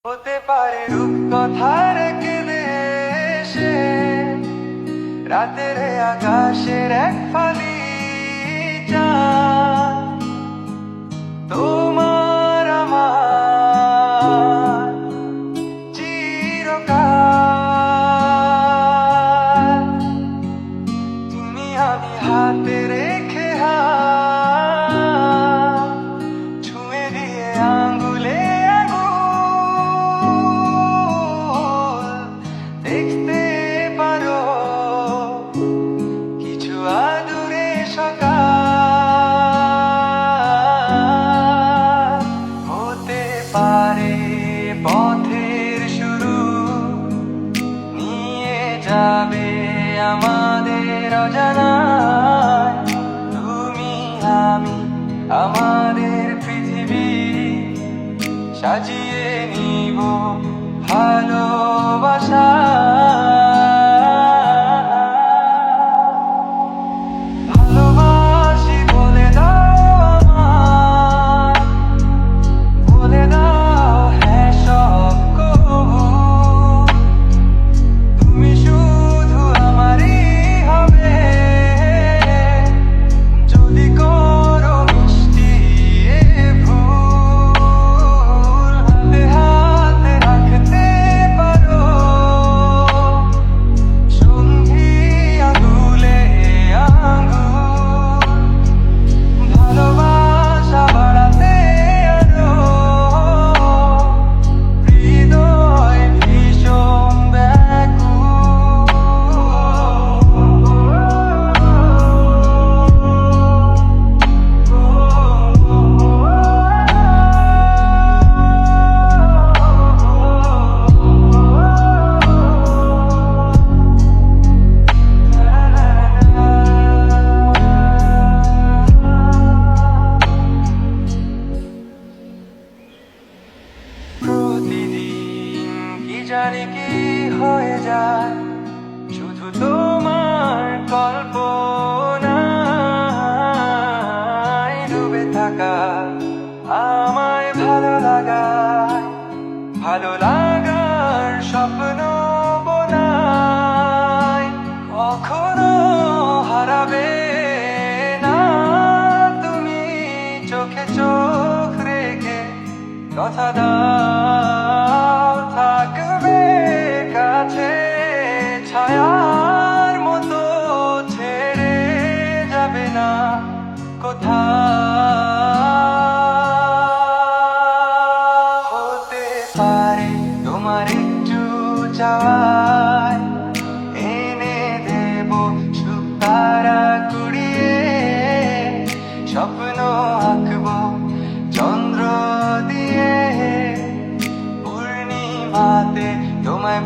হতে পারে রূপকথার দেশে রাতের আকাশের এক ফালি চাঁদ তোমার আমার চিরকাল তুমি আমি হাতে রেখে ছুঁয়ে দিয়ে আঙ্গুলে দেখতে পারো কিছু আদুরে সকাল হতে পারে পথের শুরু নিয়ে যাবে আমাদের অজানায় তুমি আমি আমাদের পৃথিবী সাজিয়ে নিব ভালোবাসা ভালোবাসি বলে দাও আমায় বলে দাও হ্যাঁ সব কবু তুমি শুধু আমারই হবে যদি করো মিষ্টি এ ভুল হাতে হাতে রাখতে পারো সঙ্গী আঙুলে আঙুল ভালোবাসা বাড়াতে আরো হৃদয় ভীষণ প্রতিদিন কি জানি কি হয়ে যায় শুধু তোমার কল্পনায় ডুবে থাকা আমায় ভালো লাগার স্বপ্ন বোনায় কখনো হারাবে না তুমি চোখে চোখ রেখে কথা দাও থাকবে কাছে ছায়ার মতো ছেড়ে যাবে না কোথাও হতে পারে তোমার একটু চাওয়ায় এনে দেব সুখ তারা কুড়িয়ে স্বপ্ন আঁকবো চন্দ্র দিয়ে পূর্ণিমাতে তোমায়